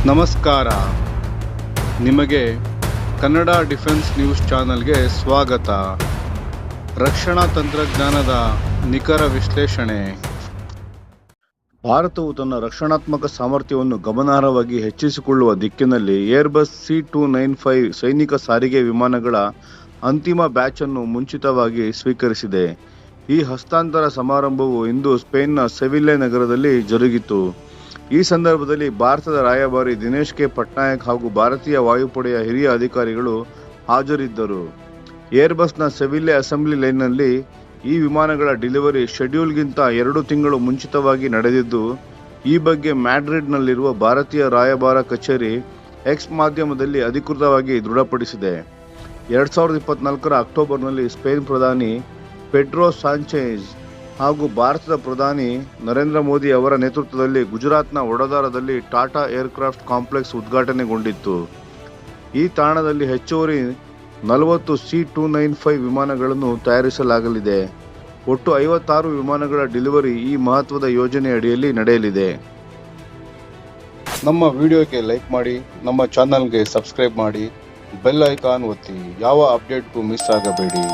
ನಮಸ್ಕಾರ. ನಿಮಗೆ Kannada defence news ಚಾನೆಲ್ಗೆ ಸ್ವಾಗತ. ರಕ್ಷಣಾ ತಂತ್ರಜ್ಞಾನದ ನಿಖರ ವಿಶ್ಲೇಷಣೆ. ಭಾರತವು ತನ್ನ ರಕ್ಷಣಾತ್ಮಕ ಸಾಮರ್ಥ್ಯವನ್ನು ಗಮನಾರ್ಹವಾಗಿ ಹೆಚ್ಚಿಸಿಕೊಳ್ಳುವ ದಿಕ್ಕಿನಲ್ಲಿ ಏರ್ಬಸ್ C-295 ಸೈನಿಕ ಸಾರಿಗೆ ವಿಮಾನಗಳ ಅಂತಿಮ ಬ್ಯಾಚ್ ಅನ್ನು ಮುಂಚಿತವಾಗಿ ಸ್ವೀಕರಿಸಿದೆ. ಈ ಹಸ್ತಾಂತರ ಸಮಾರಂಭವು ಇಂದು ಸ್ಪೇನ್ನ ಸೆವಿಲ್ಲೆ ನಗರದಲ್ಲಿ ಜರುಗಿತು. ಈ ಸಂದರ್ಭದಲ್ಲಿ ಭಾರತದ ರಾಯಭಾರಿ ದಿನೇಶ್ ಕೆ ಪಟ್ನಾಯಕ್ ಹಾಗೂ ಭಾರತೀಯ ವಾಯುಪಡೆಯ ಹಿರಿಯ ಅಧಿಕಾರಿಗಳು ಹಾಜರಿದ್ದರು. ಏರ್ಬಸ್ನ ಸೆವಿಲ್ಲೆ ಅಸೆಂಬ್ಲಿ ಲೈನ್ನಲ್ಲಿ ಈ ವಿಮಾನಗಳ ಡೆಲಿವರಿ ಶೆಡ್ಯೂಲ್ಗಿಂತ 2 ತಿಂಗಳು ಮುಂಚಿತವಾಗಿ ನಡೆದಿದ್ದು, ಈ ಬಗ್ಗೆ ಮ್ಯಾಡ್ರಿಡ್ನಲ್ಲಿರುವ ಭಾರತೀಯ ರಾಯಭಾರ ಕಚೇರಿ ಎಕ್ಸ್ ಮಾಧ್ಯಮದಲ್ಲಿ ಅಧಿಕೃತವಾಗಿ ದೃಢಪಡಿಸಿದೆ. 2024ರ ಅಕ್ಟೋಬರ್ನಲ್ಲಿ ಸ್ಪೇನ್ ಪ್ರಧಾನಿ ಪೆಡ್ರೋ ಸಾಂಚೆಜ್ ಹಾಗೂ ಭಾರತದ ಪ್ರಧಾನಿ ನರೇಂದ್ರ ಮೋದಿ ಅವರ ನೇತೃತ್ವದಲ್ಲಿ ಗುಜರಾತ್ನ ವಡೋದರಾದಲ್ಲಿ ಟಾಟಾ ಏರ್ಕ್ರಾಫ್ಟ್ ಕಾಂಪ್ಲೆಕ್ಸ್ ಉದ್ಘಾಟನೆಗೊಂಡಿತ್ತು. ಈ ತಾಣದಲ್ಲಿ ಹೆಚ್ಚುವರಿ 40 C-295 ವಿಮಾನಗಳನ್ನು ತಯಾರಿಸಲಾಗಲಿದೆ. ಒಟ್ಟು 56 ವಿಮಾನಗಳ ಡೆಲಿವರಿ ಈ ಮಹತ್ವದ ಯೋಜನೆ ಅಡಿಯಲ್ಲಿ ನಡೆಯಲಿದೆ. ನಮ್ಮ ವಿಡಿಯೋಗೆ ಲೈಕ್ ಮಾಡಿ, ನಮ್ಮ ಚಾನಲ್ಗೆ ಸಬ್ಸ್ಕ್ರೈಬ್ ಮಾಡಿ, ಬೆಲ್ ಐಕಾನ್ ಒತ್ತಿ. ಯಾವ ಅಪ್ಡೇಟ್ಗೂ ಮಿಸ್ ಆಗಬೇಡಿ.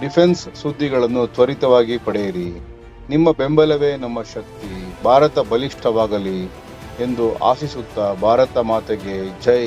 ಡಿಫೆನ್ಸ್ ಸುದ್ದಿಗಳನ್ನು ತ್ವರಿತವಾಗಿ ಪಡೆಯಿರಿ. ನಿಮ್ಮ ಬೆಂಬಲವೇ ನಮ್ಮ ಶಕ್ತಿ. ಭಾರತ ಬಲಿಷ್ಠವಾಗಲಿ ಎಂದು ಆಶಿಸುತ್ತಾ ಭಾರತ ಮಾತೆಗೆ ಜೈ.